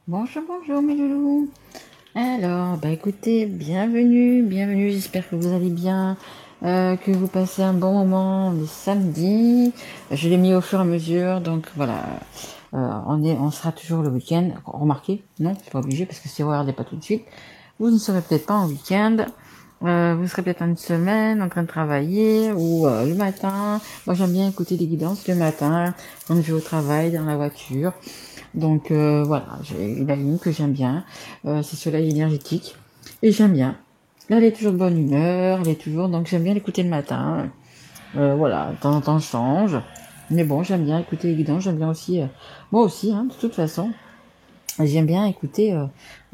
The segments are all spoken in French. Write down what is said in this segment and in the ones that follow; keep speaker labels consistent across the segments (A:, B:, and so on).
A: Bonjour, bonjour mes loulous. Alors, écoutez, bienvenue, j'espère que vous allez bien, que vous passez un bon moment le samedi. Je l'ai mis au fur et à mesure, donc voilà, on sera toujours le week-end. Remarquez, non, c'est pas obligé parce que si vous regardez pas tout de suite, vous ne serez peut-être pas en week-end. Vous serez peut-être en une semaine en train de travailler ou le matin. Moi j'aime bien écouter des guidances le matin quand je vais au travail, dans la voiture. Donc voilà, il y en a une que j'aime bien, c'est Soleil énergétique, et j'aime bien. Là, elle est toujours de bonne humeur, elle est toujours, donc j'aime bien l'écouter le matin. Voilà, de temps en temps je change, mais bon, j'aime bien écouter les guidons, j'aime bien aussi, moi aussi, hein, de toute façon, j'aime bien écouter,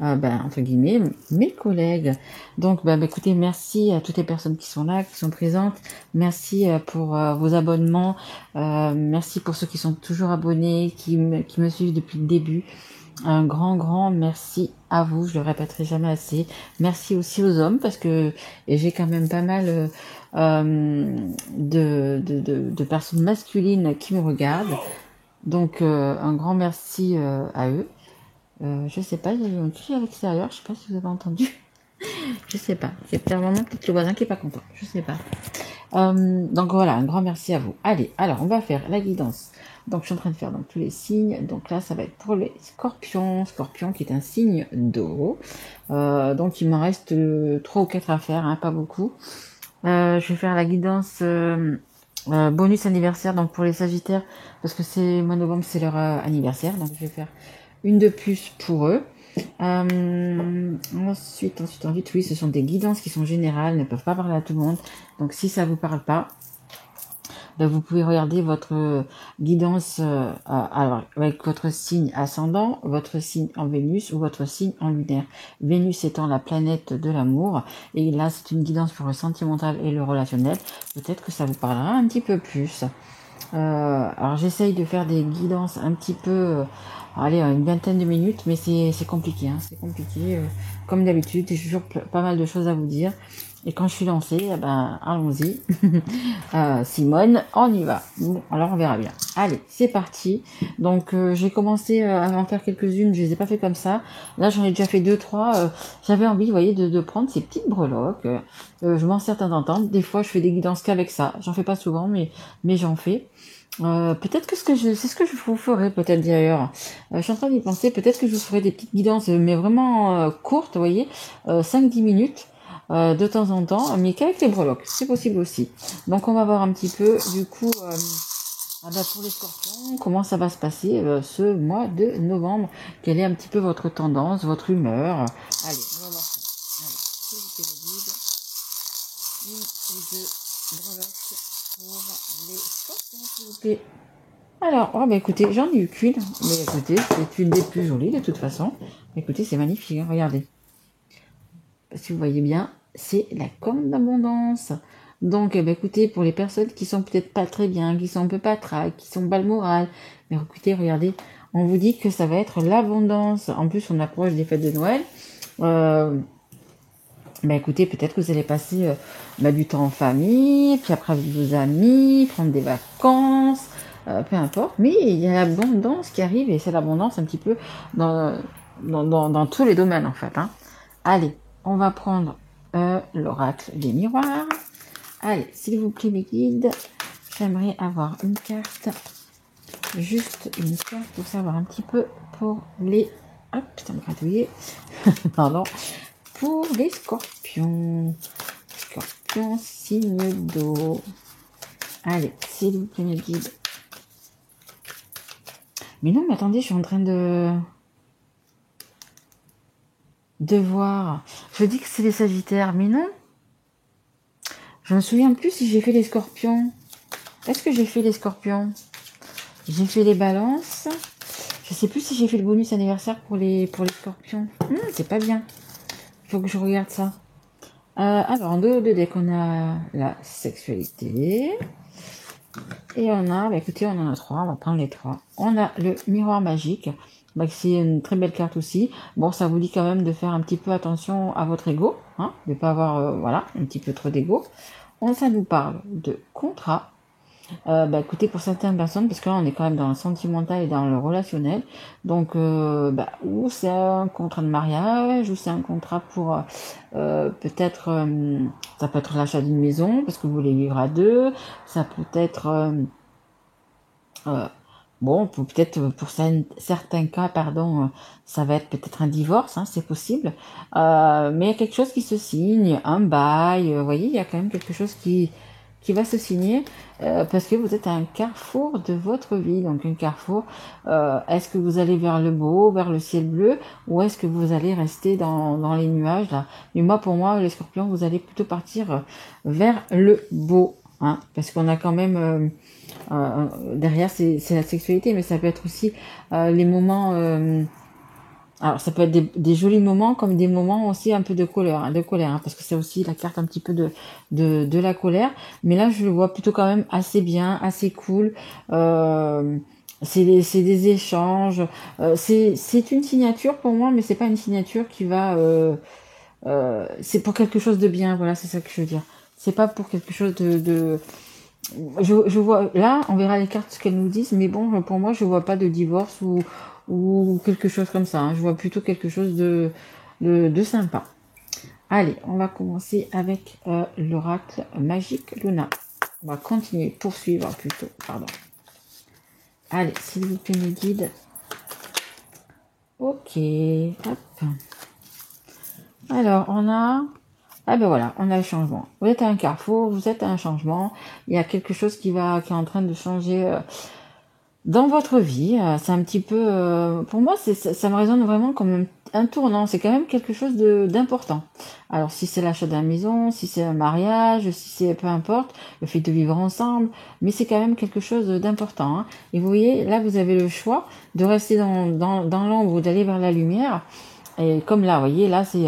A: entre guillemets, mes collègues. Donc, écoutez, merci à toutes les personnes qui sont là, qui sont présentes. Merci pour vos abonnements. Merci pour ceux qui sont toujours abonnés, qui me suivent depuis le début. Un grand merci à vous, je le répéterai jamais assez. Merci aussi aux hommes parce que j'ai quand même pas mal de personnes masculines qui me regardent. Donc un grand merci à eux. Je sais pas, il y a eu un cri à l'extérieur, je sais pas si vous avez entendu. Je sais pas, c'est peut-être le voisin qui est pas content, je sais pas. Donc voilà, un grand merci à vous. Allez, alors on va faire la guidance. Donc je suis en train de faire donc tous les signes. Donc là, ça va être pour les scorpions. Scorpion qui est un signe d'eau. Donc il m'en reste 3 ou 4 à faire, hein, pas beaucoup. Je vais faire la guidance bonus anniversaire donc pour les sagittaires parce que c'est mois de novembre, c'est leur anniversaire. Donc je vais faire une de plus pour eux. Ensuite, oui, ce sont des guidances qui sont générales, ne peuvent pas parler à tout le monde. Donc si ça vous parle pas, vous pouvez regarder votre guidance alors, avec votre signe ascendant, votre signe en Vénus ou votre signe en lunaire. Vénus étant la planète de l'amour, et là c'est une guidance pour le sentimental et le relationnel. Peut-être que ça vous parlera un petit peu plus. Alors j'essaye de faire des guidances un petit peu, allez, une vingtaine de minutes, mais c'est compliqué, hein, c'est compliqué. Comme d'habitude, j'ai toujours pas mal de choses à vous dire. Et quand je suis lancée, allons-y. Simone, on y va. Bon, alors on verra bien. Allez, c'est parti. Donc j'ai commencé à en faire quelques-unes, je les ai pas fait comme ça. Là j'en ai déjà fait 2, 3. J'avais envie, vous voyez, de prendre ces petites breloques. Je m'en sers de temps en temps. Des fois je fais des guidances qu'avec ça. J'en fais pas souvent, mais j'en fais. Peut-être que c'est ce que je vous ferai peut-être d'ailleurs. Je suis en train d'y penser. Peut-être que je vous ferai des petites guidances, mais vraiment courtes, vous voyez, 5-10 minutes de temps en temps, mais qu'avec les breloques. C'est possible aussi. Donc on va voir un petit peu du coup pour les scorpions, comment ça va se passer ce mois de novembre. Quelle est un petit peu votre tendance, votre humeur. Allez, on va voir ça. Allez, s'il vous plaît, le guide. Une ou deux breloques pour les scorpions, s'il vous plaît. Alors, écoutez, j'en ai eu qu'une, mais écoutez, c'est une des plus jolies de toute façon. Écoutez, c'est magnifique, hein, regardez. Si vous voyez bien, c'est la corne d'abondance. Donc, écoutez, pour les personnes qui sont peut-être pas très bien, qui sont un peu patraques, qui sont bas le moral, mais écoutez, regardez, on vous dit que ça va être l'abondance. En plus, on approche des fêtes de Noël. Écoutez, peut-être que vous allez passer du temps en famille, puis après avec vos amis, prendre des vacances, peu importe. Mais il y a l'abondance qui arrive et c'est l'abondance un petit peu dans tous les domaines en fait. Hein. Allez, on va prendre l'oracle des miroirs. Allez, s'il vous plaît mes guides, j'aimerais avoir une carte, juste une carte pour savoir un petit peu pour les... Hop, ça me gratouillait. Pardon. Pour les scorpions. Scorpions, signe d'eau. Allez, s'il vous plaît mes guides. Mais non, mais attendez, je suis en train de voir. Je dis que c'est les sagittaires, mais non. Je me souviens plus si j'ai fait les scorpions. Est-ce que j'ai fait les scorpions? J'ai fait les balances. Je sais plus si j'ai fait le bonus anniversaire pour les scorpions. C'est pas bien. Il faut que je regarde ça. Alors, en deux decks, on a la sexualité. Et on a, écoutez, on en a 3, on va prendre les 3. On a le miroir magique. C'est une très belle carte aussi. Bon, ça vous dit quand même de faire un petit peu attention à votre ego, de ne pas avoir, un petit peu trop d'ego. Ça nous parle de contrat. Bah, écoutez, pour certaines personnes, parce que là, on est quand même dans le sentimental et dans le relationnel, donc bah, ou c'est un contrat de mariage, ou c'est un contrat pour peut-être, ça peut être l'achat d'une maison, parce que vous voulez vivre à deux, ça peut être, euh, bon, peut-être pour certains cas, pardon, ça va être peut-être un divorce, hein, c'est possible, mais il y a quelque chose qui se signe, un bail, vous voyez, il y a quand même quelque chose qui va se signer parce que vous êtes à un carrefour de votre vie. Donc un carrefour, est-ce que vous allez vers le beau, vers le ciel bleu, ou est-ce que vous allez rester dans les nuages là? Mais moi, pour moi, les scorpions, vous allez plutôt partir vers le beau, hein, parce qu'on a quand même derrière, c'est la sexualité, mais ça peut être aussi les moments. Alors, ça peut être des jolis moments comme des moments aussi un peu de colère, hein, parce que c'est aussi la carte un petit peu de la colère. Mais là, je le vois plutôt quand même assez bien, assez cool. C'est des échanges. C'est une signature pour moi, mais c'est pas une signature qui va. C'est pour quelque chose de bien. Voilà, c'est ça que je veux dire. C'est pas pour quelque chose de je vois, là, on verra les cartes ce qu'elles nous disent, mais bon, pour moi, je vois pas de divorce ou quelque chose comme ça, hein. Je vois plutôt quelque chose de sympa. Allez, on va commencer avec l'oracle magique Luna. On va continuer, poursuivre plutôt, pardon. Allez, s'il vous plaît, mes guides. Ok, hop. Alors, on a... Ah ben voilà, on a le changement. Vous êtes à un carrefour, vous êtes à un changement. Il y a quelque chose qui est en train de changer dans votre vie. C'est un petit peu, pour moi, ça me résonne vraiment comme un tournant. C'est quand même quelque chose d'important. Alors si c'est l'achat d'une maison, si c'est un mariage, si c'est peu importe, le fait de vivre ensemble, mais c'est quand même quelque chose d'important, hein. Et vous voyez, là, vous avez le choix de rester dans l'ombre ou d'aller vers la lumière. Et comme là, vous voyez, là, c'est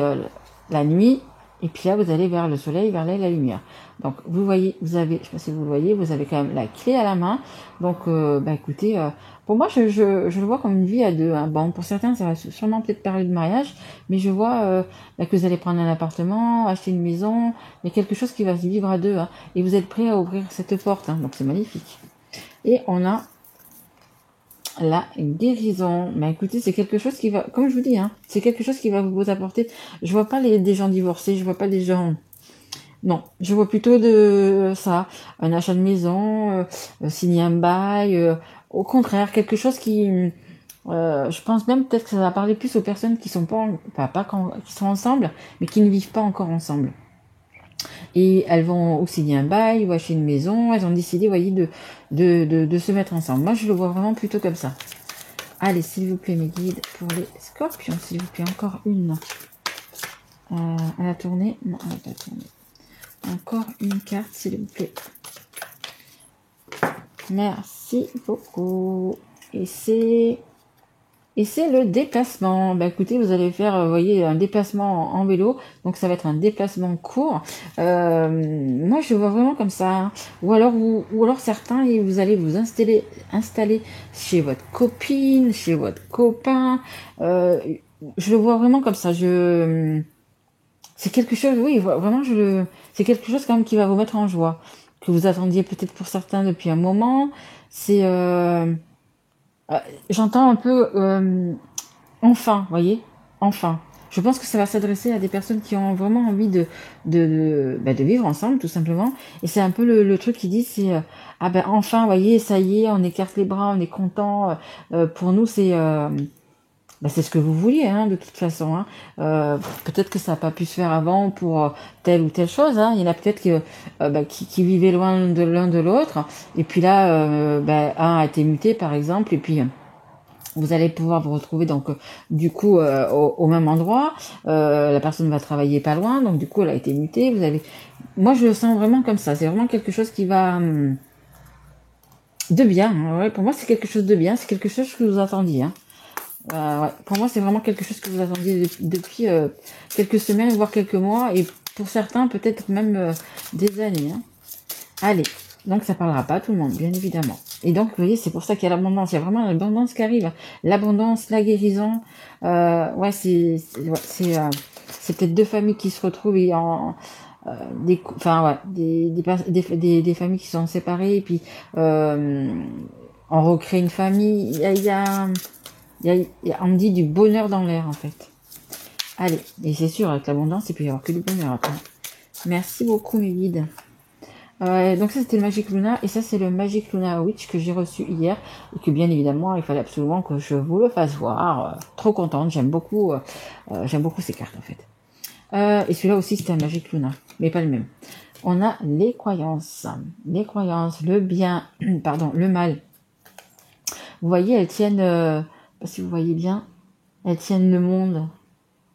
A: la nuit. Et puis là, vous allez vers le soleil, vers la lumière. Donc, vous voyez, vous avez, je sais pas si vous le voyez, vous avez quand même la clé à la main. Donc, bah écoutez, pour moi, je le vois comme une vie à deux, hein. Bon, pour certains, ça va sûrement peut-être parler de mariage, mais je vois bah, que vous allez prendre un appartement, acheter une maison, il y a quelque chose qui va se vivre à deux, hein. Et vous êtes prêt à ouvrir cette porte, hein. Donc, c'est magnifique. Et on a la guérison. Mais écoutez, c'est quelque chose qui va, comme je vous dis, hein, c'est quelque chose qui va vous apporter. Je vois pas des gens divorcés, je vois pas des gens. Non, je vois plutôt de ça, un achat de maison, signer un bail. Au contraire, quelque chose qui, je pense même peut-être que ça va parler plus aux personnes qui sont qui sont ensemble, mais qui ne vivent pas encore ensemble. Et elles vont ou signer un bail ou acheter une maison. Elles ont décidé, vous voyez, de se mettre ensemble. Moi, je le vois vraiment plutôt comme ça. Allez, s'il vous plaît, mes guides, pour les scorpions, s'il vous plaît, encore une. Elle a tourné. Non, elle n'a pas tourné. Encore une carte, s'il vous plaît. Merci beaucoup. Et c'est le déplacement. Bah écoutez, vous allez faire, vous voyez, un déplacement en vélo. Donc ça va être un déplacement court. Moi, je vois vraiment comme ça, hein. Ou alors certains, vous allez vous installer chez votre copine, chez votre copain. Je le vois vraiment comme ça. C'est quelque chose, oui, vraiment, c'est quelque chose quand même qui va vous mettre en joie, que vous attendiez peut-être pour certains depuis un moment. C'est, j'entends un peu, enfin, voyez, enfin. Je pense que ça va s'adresser à des personnes qui ont vraiment envie de vivre ensemble, tout simplement. Et c'est un peu le truc qui dit, c'est, ah ben enfin, voyez, ça y est, on écarte les bras, on est content. Pour nous, c'est ce que vous vouliez, hein, de toute façon, hein. Peut-être que ça n'a pas pu se faire avant pour telle ou telle chose, hein. Il y en a peut-être qui vivaient loin de l'un de l'autre. Et puis là, un a été muté, par exemple, et puis vous allez pouvoir vous retrouver donc du coup au même endroit. La personne va travailler pas loin, donc du coup elle a été mutée. Moi je le sens vraiment comme ça. C'est vraiment quelque chose qui va de bien, hein. Ouais, pour moi c'est quelque chose de bien. C'est quelque chose que vous attendiez, hein. Ouais, pour moi, c'est vraiment quelque chose que vous attendiez depuis quelques semaines, voire quelques mois, et pour certains, peut-être même des années, hein. Allez, donc ça parlera pas à tout le monde, bien évidemment. Et donc, vous voyez, c'est pour ça qu'il y a l'abondance. Il y a vraiment l'abondance qui arrive. L'abondance, la guérison. Ouais, c'est peut-être deux familles qui se retrouvent enfin ouais, des familles qui sont séparées, et puis on recrée une famille. On me dit du bonheur dans l'air en fait. Allez, et c'est sûr, avec l'abondance, il peut y avoir que du bonheur après. Merci beaucoup mes guides. Donc ça c'était le Magic Luna, et ça c'est le Magic Luna Witch que j'ai reçu hier, et que bien évidemment il fallait absolument que je vous le fasse voir. Trop contente, j'aime beaucoup ces cartes en fait. Et celui-là aussi c'était un Magic Luna, mais pas le même. On a les croyances, le bien, pardon, le mal. Vous voyez, elles tiennent, si vous voyez bien, elles tiennent le monde,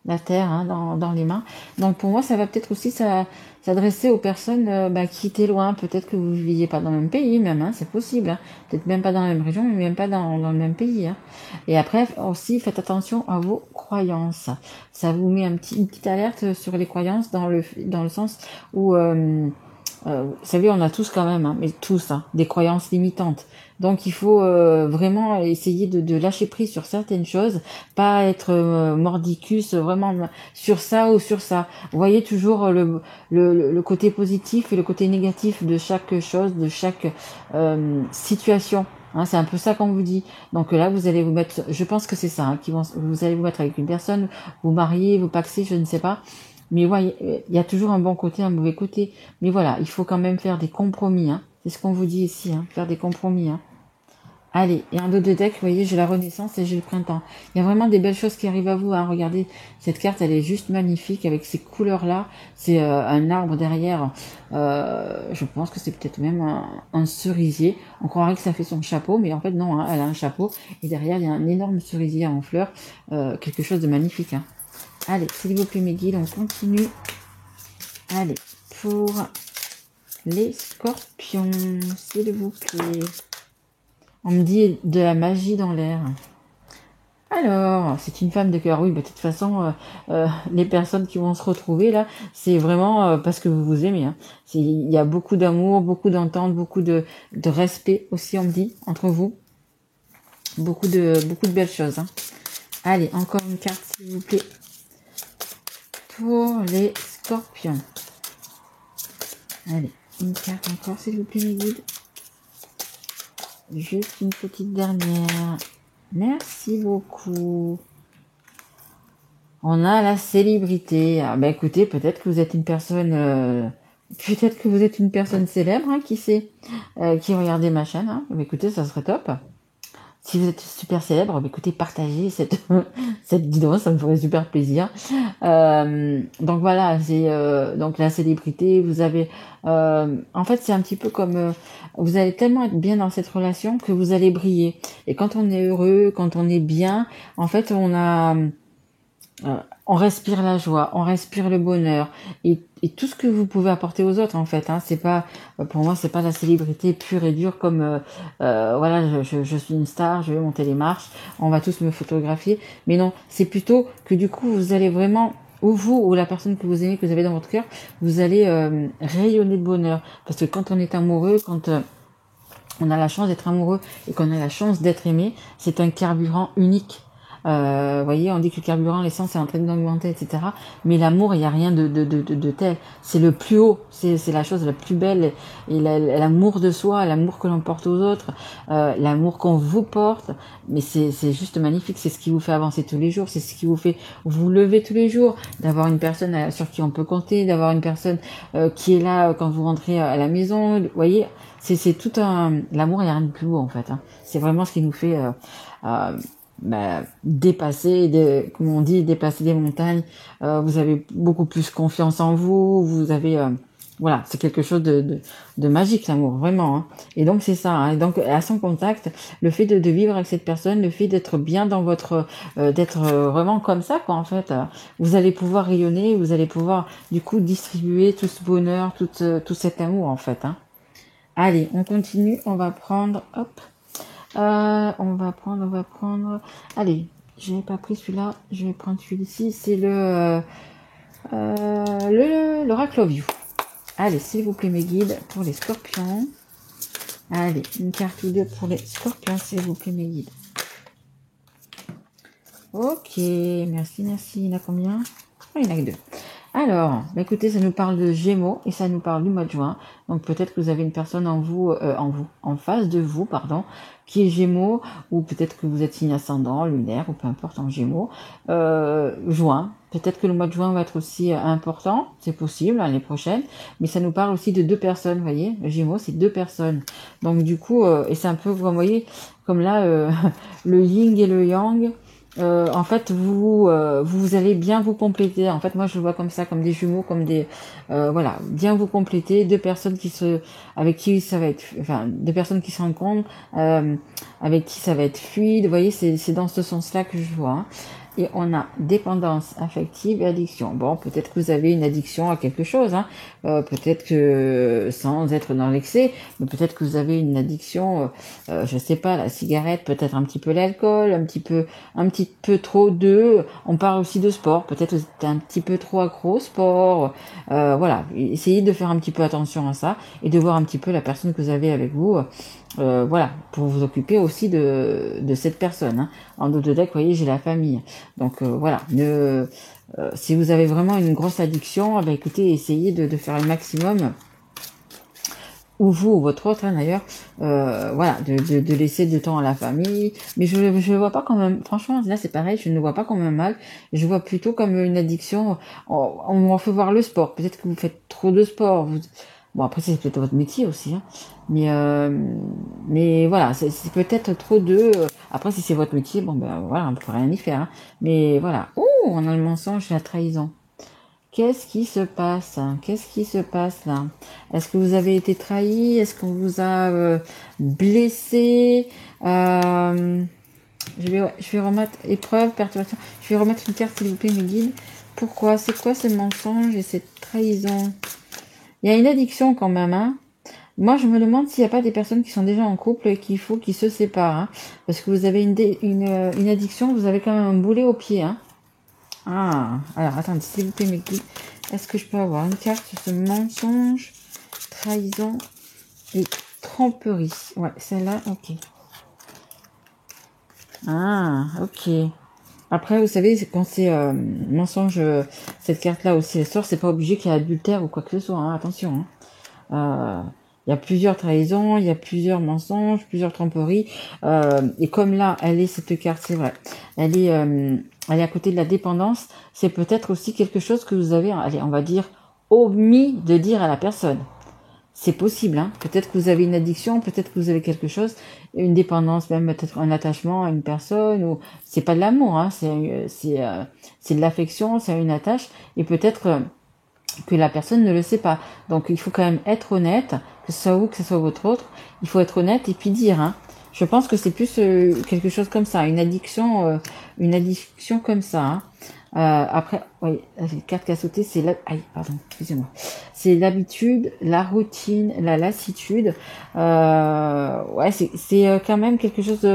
A: la terre, hein, dans les mains. Donc pour moi, ça va peut-être aussi s'adresser aux personnes qui étaient loin. Peut-être que vous ne viviez pas dans le même pays même, hein, c'est possible. Hein. Peut-être même pas dans la même région, mais même pas dans le même pays. Hein. Et après, aussi, faites attention à vos croyances. Ça vous met une petite alerte sur les croyances dans le sens où... vous savez, on a tous quand même, hein, mais tous, hein, des croyances limitantes. Donc il faut vraiment essayer de lâcher prise sur certaines choses, pas être mordicus vraiment sur ça ou sur ça. Vous voyez toujours le côté positif et le côté négatif de chaque chose, de chaque situation. Hein, c'est un peu ça qu'on vous dit. Donc là, vous allez vous mettre, je pense que c'est ça, hein, vous allez vous mettre avec une personne, vous marier, vous paxer, je ne sais pas. Mais ouais, il y a toujours un bon côté, un mauvais côté. Mais voilà, il faut quand même faire des compromis. Hein. C'est ce qu'on vous dit ici, hein, faire des compromis. Hein. Allez, et en dos de deck, vous voyez, j'ai la Renaissance et j'ai le Printemps. Il y a vraiment des belles choses qui arrivent à vous. Hein. Regardez, cette carte, elle est juste magnifique avec ces couleurs-là. C'est un arbre derrière. Je pense que c'est peut-être même un cerisier. On croirait que ça fait son chapeau, mais en fait non, hein, elle a un chapeau. Et derrière, il y a un énorme cerisier en fleurs. Quelque chose de magnifique. Hein. Allez, s'il vous plaît mes guides, on continue. Allez, pour les scorpions, s'il vous plaît. On me dit de la magie dans l'air. Alors, c'est une femme de cœur. Oui, de toute façon, les personnes qui vont se retrouver là, c'est vraiment parce que vous vous aimez. Hein. Il y a beaucoup d'amour, beaucoup d'entente, beaucoup de respect aussi, on me dit, entre vous. Beaucoup de belles choses. Hein. Allez, encore une carte, s'il vous plaît. Pour les scorpions. Allez, une carte encore, s'il vous plaît, mes guides. Juste une petite dernière. Merci beaucoup. On a la célébrité. Ah, bah écoutez, peut-être que vous êtes une personne... peut-être que vous êtes une personne célèbre, hein, qui sait, qui regardait ma chaîne. Hein. Bah, écoutez, ça serait top. Si vous êtes super célèbre, écoutez, partagez cette guidance, ça me ferait super plaisir. Donc voilà, c'est donc la célébrité. Vous avez, en fait, c'est un petit peu comme vous allez tellement être bien dans cette relation que vous allez briller. Et quand on est heureux, quand on est bien, en fait, on respire la joie, on respire le bonheur et tout ce que vous pouvez apporter aux autres en fait. Hein, c'est pas, pour moi, c'est pas la célébrité pure et dure comme voilà, je suis une star, je vais monter les marches, on va tous me photographier. Mais non, c'est plutôt que du coup vous allez vraiment, ou vous ou la personne que vous aimez, que vous avez dans votre cœur, vous allez rayonner de bonheur. Parce que quand on est amoureux, quand on a la chance d'être amoureux et qu'on a la chance d'être aimé, c'est un carburant unique. Voyez, on dit que le carburant, l'essence est en train d'augmenter, etc. Mais l'amour, il n'y a rien de tel. C'est le plus haut, c'est la chose la plus belle. Et l'amour de soi, l'amour que l'on porte aux autres, l'amour qu'on vous porte, mais c'est juste magnifique. C'est ce qui vous fait avancer tous les jours, c'est ce qui vous fait vous lever tous les jours, d'avoir une personne sur qui on peut compter, d'avoir une personne qui est là quand vous rentrez à la maison. Vous voyez, c'est tout un... L'amour, il n'y a rien de plus beau, en fait. Hein. C'est vraiment ce qui nous fait... dépasser, comme on dit, dépasser des montagnes. Vous avez beaucoup plus confiance en vous. Vous avez, voilà, c'est quelque chose de magique l'amour, vraiment. Hein. Et donc c'est ça. Hein. Et donc à son contact, le fait de vivre avec cette personne, le fait d'être bien dans votre, d'être vraiment comme ça, quoi. En fait, vous allez pouvoir rayonner, vous allez pouvoir du coup distribuer tout ce bonheur, tout cet amour, en fait. Hein. Allez, on continue. On va prendre, hop. On va prendre. Allez, je n'ai pas pris celui-là. Je vais prendre celui-ci. C'est l'Oracle of You. Allez, s'il vous plaît, mes guides, pour les scorpions. Allez, une carte ou deux pour les scorpions, s'il vous plaît, mes guides. Ok, merci. Il y en a combien? Oh, il y en a que deux. Alors, bah écoutez, ça nous parle de Gémeaux et ça nous parle du mois de juin. Donc peut-être que vous avez une personne en face de vous, pardon, qui est Gémeaux, ou peut-être que vous êtes signe ascendant, lunaire, ou peu importe en Gémeaux. Juin. Peut-être que le mois de juin va être aussi important, c'est possible, l'année prochaine. Mais ça nous parle aussi de deux personnes, vous voyez. Le Gémeaux, c'est deux personnes. Donc du coup, et c'est un peu, vous voyez, comme là, le yin et le yang. En fait, vous allez bien vous compléter. En fait, moi, je le vois comme ça, comme des jumeaux, comme des, voilà, bien vous compléter. Deux personnes avec qui ça va être, enfin, deux personnes qui se rencontrent, avec qui ça va être fluide. Vous voyez, c'est dans ce sens-là que je vois. Hein. Et on a dépendance affective et addiction. Bon, peut-être que vous avez une addiction à quelque chose, hein. Peut-être que sans être dans l'excès, mais peut-être que vous avez une addiction, je sais pas, la cigarette, peut-être un petit peu l'alcool, un petit peu trop de. On parle aussi de sport. Peut-être que vous êtes un petit peu trop accro au sport. Voilà, essayez de faire un petit peu attention à ça et de voir un petit peu la personne que vous avez avec vous. Voilà, pour vous occuper aussi de cette personne. Hein. En dos de deck, vous voyez, j'ai la famille. Donc voilà, si vous avez vraiment une grosse addiction, bah, écoutez, essayez de faire le maximum, ou vous ou votre autre hein, d'ailleurs, voilà, de laisser du temps à la famille. Mais je le vois pas comme un, franchement, là c'est pareil, je ne le vois pas comme un mal, je vois plutôt comme une addiction. On fait voir le sport, peut-être que vous faites trop de sport. Bon après c'est peut-être votre métier aussi, hein. Mais voilà, c'est peut-être trop de. Après si c'est votre métier, bon ben voilà, on peut rien y faire. Hein. Mais voilà, ouh, on a le mensonge, la trahison. Qu'est-ce qui se passe? Qu'est-ce qui se passe là? Est-ce que vous avez été trahi? Est-ce qu'on vous a blessé? Je vais remettre épreuve, perturbation. Je vais remettre une carte, s'il vous plaît, mes guides. Pourquoi? C'est quoi ce mensonge et cette trahison? Il y a une addiction quand même, hein. Moi, je me demande s'il n'y a pas des personnes qui sont déjà en couple et qu'il faut qu'ils se séparent, hein. Parce que vous avez une addiction, vous avez quand même un boulet au pied, hein. Ah, alors attendez, s'il vous plaît, mes guides, est-ce que je peux avoir une carte sur ce mensonge, trahison et tromperie? Ouais, celle-là, ok. Ah, ok. Après, vous savez, quand c'est mensonge, cette carte-là aussi, elle sort, c'est pas obligé qu'il y ait adultère ou quoi que ce soit, hein, attention. Hein. Il y a plusieurs trahisons, il y a plusieurs mensonges, plusieurs tromperies. Et comme là, elle est cette carte, c'est vrai. Elle est à côté de la dépendance. C'est peut-être aussi quelque chose que vous avez, allez, on va dire, omis de dire à la personne. C'est possible, hein. Peut-être que vous avez une addiction, peut-être que vous avez quelque chose, une dépendance, même peut-être un attachement à une personne, ou c'est pas de l'amour, hein. C'est de l'affection, c'est une attache, et peut-être que la personne ne le sait pas. Donc il faut quand même être honnête, que ce soit vous, que ce soit votre autre, il faut être honnête et puis dire. Hein. Je pense que c'est plus quelque chose comme ça, une addiction comme ça. Hein. Après, oui, la carte qui a sauté, c'est pardon, excusez-moi. C'est l'habitude, la routine, la lassitude. Ouais, c'est quand même quelque chose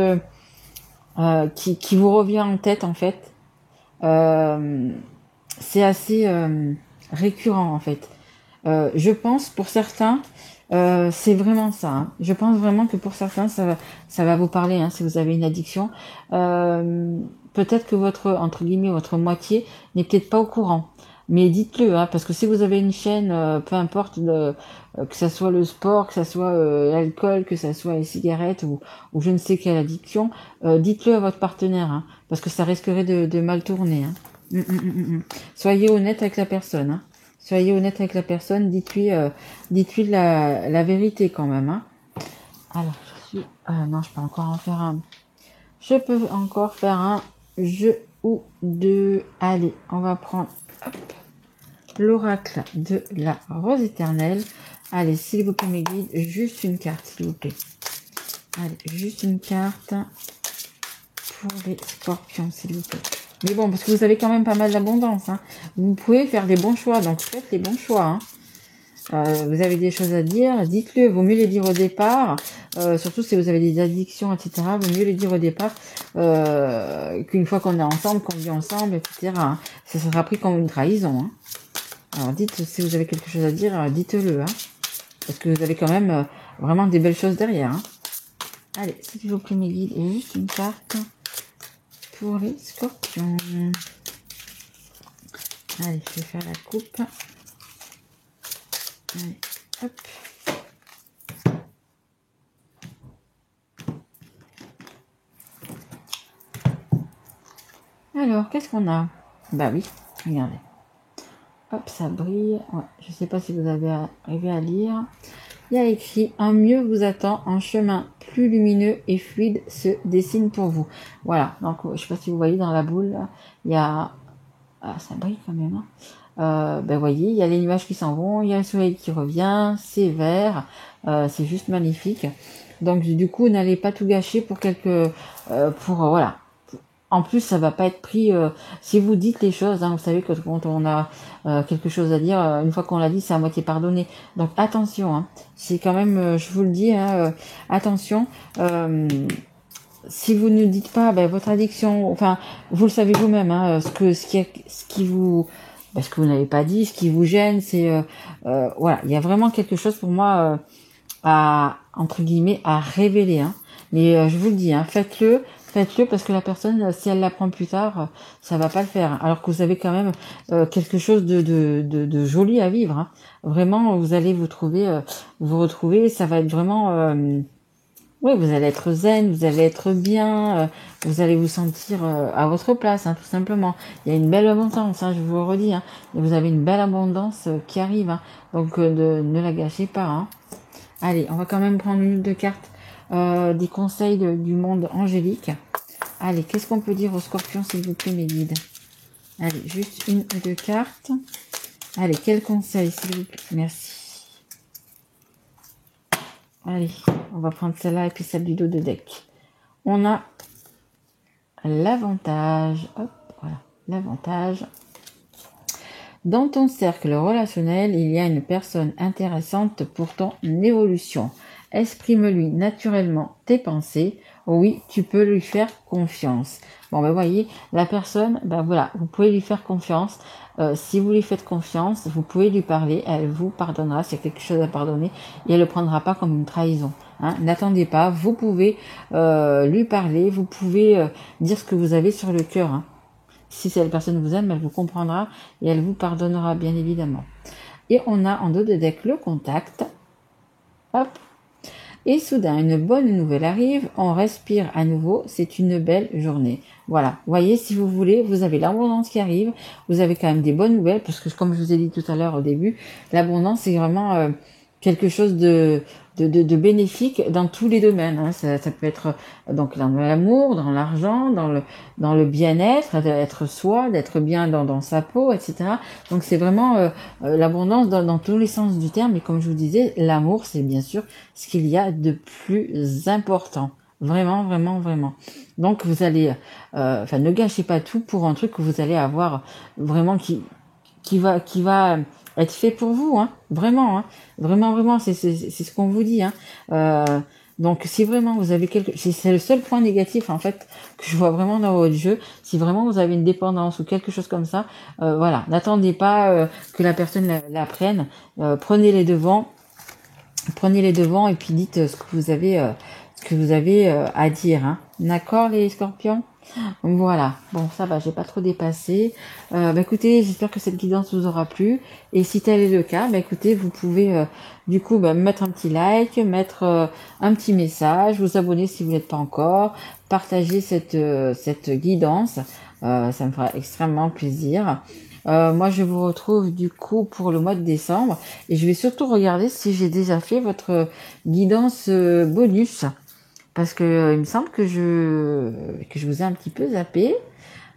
A: qui vous revient en tête en fait. C'est assez récurrent en fait. Je pense pour certains, c'est vraiment ça. Hein. Je pense vraiment que pour certains, ça va vous parler hein, si vous avez une addiction. Peut-être que votre entre guillemets votre moitié n'est peut-être pas au courant. Mais dites-le, hein, parce que si vous avez une chaîne, peu importe, que ça soit le sport, que ça soit l'alcool, que ça soit les cigarettes ou je ne sais quelle addiction, dites-le à votre partenaire, hein, parce que ça risquerait de mal tourner. Hein. Soyez honnête avec la personne. Hein. Soyez honnête avec la personne, dites-lui la vérité quand même. Hein. Alors, non, je peux encore en faire un. Je peux encore faire un jeu ou deux. Allez, on va prendre l'oracle de la rose éternelle. Allez, s'il vous plaît, mes guides, juste une carte, s'il vous plaît. Allez, juste une carte pour les scorpions, s'il vous plaît. Mais bon, parce que vous avez quand même pas mal d'abondance. Hein. Vous pouvez faire des bons choix, donc faites les bons choix. Hein. Vous avez des choses à dire, dites-le, vaut mieux les dire au départ, surtout si vous avez des addictions, etc., vaut mieux les dire au départ qu'une fois qu'on est ensemble, qu'on vit ensemble, etc. Hein. Ça sera pris comme une trahison. Hein. Alors dites, si vous avez quelque chose à dire, dites-le, hein, parce que vous avez quand même vraiment des belles choses derrière. Hein. Allez, s'il vous plaît, mes guides, et juste une carte pour les scorpions. Allez, je vais faire la coupe. Allez, hop. Alors, qu'est-ce qu'on a? Bah oui, regardez. Hop, ça brille. Ouais, je sais pas si vous avez arrivé à lire. Il y a écrit « Un mieux vous attend, un chemin plus lumineux et fluide se dessine pour vous ». Voilà, donc je sais pas si vous voyez dans la boule, là, il y a... Ah, ça brille quand même. Hein. Ben voyez, il y a les nuages qui s'en vont, il y a le soleil qui revient, c'est vert, c'est juste magnifique. Donc du coup, n'allez pas tout gâcher pour voilà. En plus, ça va pas être pris. Si vous dites les choses, hein, vous savez que quand on a quelque chose à dire, une fois qu'on l'a dit, c'est à moitié pardonné. Donc attention, hein, c'est quand même, je vous le dis, hein, attention. Si vous ne dites pas votre addiction, enfin, vous le savez vous-même, hein, ce qui vous, ce que vous n'avez pas dit, ce qui vous gêne, c'est voilà, il y a vraiment quelque chose pour moi à entre guillemets à révéler. Hein. Mais je vous le dis, hein, faites-le parce que la personne, si elle l'apprend plus tard, ça va pas le faire. Alors que vous avez quand même quelque chose de joli à vivre. Hein. Vraiment, vous allez vous retrouver, ça va être vraiment, oui, vous allez être zen, vous allez être bien, vous allez vous sentir à votre place, hein, tout simplement. Il y a une belle abondance, hein, je vous le redis. Hein, et vous avez une belle abondance qui arrive, hein, donc ne la gâchez pas. Hein. Allez, on va quand même prendre une de cartes. Des conseils du monde angélique. Allez, qu'est-ce qu'on peut dire aux scorpions, s'il vous plaît, mes guides? Allez, juste une ou deux cartes. Allez, quel conseil, s'il vous plaît? Merci. Allez, on va prendre celle-là et puis celle du dos de deck. On a l'avantage. Hop, voilà, l'avantage. Dans ton cercle relationnel, il y a une personne intéressante pour ton évolution. Exprime-lui naturellement tes pensées. Oui, tu peux lui faire confiance. Bon, voyez, la personne, voilà, vous pouvez lui faire confiance. Si vous lui faites confiance, vous pouvez lui parler. Elle vous pardonnera s'il y a quelque chose à pardonner et elle le prendra pas comme une trahison. Hein. N'attendez pas. Vous pouvez lui parler. Vous pouvez dire ce que vous avez sur le cœur. Hein. Si cette personne vous aime, elle vous comprendra et elle vous pardonnera, bien évidemment. Et on a en dos de deck le contact. Hop. Et soudain, une bonne nouvelle arrive, on respire à nouveau, c'est une belle journée. Voilà, voyez, si vous voulez, vous avez l'abondance qui arrive, vous avez quand même des bonnes nouvelles, parce que comme je vous ai dit tout à l'heure au début, l'abondance c'est vraiment quelque chose de bénéfique dans tous les domaines. Hein. Ça peut être donc dans l'amour, dans l'argent, dans le bien-être, d'être soi, d'être bien dans sa peau, etc. Donc c'est vraiment l'abondance dans tous les sens du terme. Et comme je vous disais, l'amour, c'est bien sûr ce qu'il y a de plus important. Vraiment, vraiment, vraiment. Donc vous allez, ne gâchez pas tout pour un truc que vous allez avoir vraiment qui va être fait pour vous, hein. Vraiment, hein. Vraiment, c'est ce qu'on vous dit, hein. Donc si vraiment vous avez c'est le seul point négatif en fait que je vois vraiment dans votre jeu. Si vraiment vous avez une dépendance ou quelque chose comme ça, voilà, n'attendez pas que la personne la prenne. Prenez les devants et puis dites ce que vous avez à dire. Hein. D'accord les scorpions? Voilà, bon ça va, j'ai pas trop dépassé. Écoutez, j'espère que cette guidance vous aura plu. Et si tel est le cas, écoutez, vous pouvez du coup mettre un petit like, mettre un petit message, vous abonner si vous n'êtes pas encore, partager cette guidance, ça me fera extrêmement plaisir. Moi je vous retrouve du coup pour le mois de décembre et je vais surtout regarder si j'ai déjà fait votre guidance bonus. Parce que il me semble que je vous ai un petit peu zappé.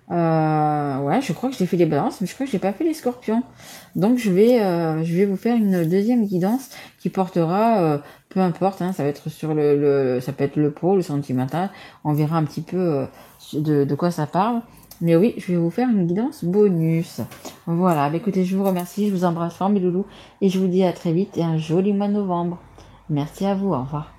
A: Ouais, je crois que j'ai fait les balances, mais je crois que j'ai pas fait les scorpions. Donc je vais vous faire une deuxième guidance qui portera, peu importe, hein, ça va être sur ça peut être le pro, le sentimental. On verra un petit peu de quoi ça parle. Mais oui, je vais vous faire une guidance bonus. Voilà, écoutez, je vous remercie, je vous embrasse fort mes loulous, et je vous dis à très vite et un joli mois de novembre. Merci à vous, au revoir.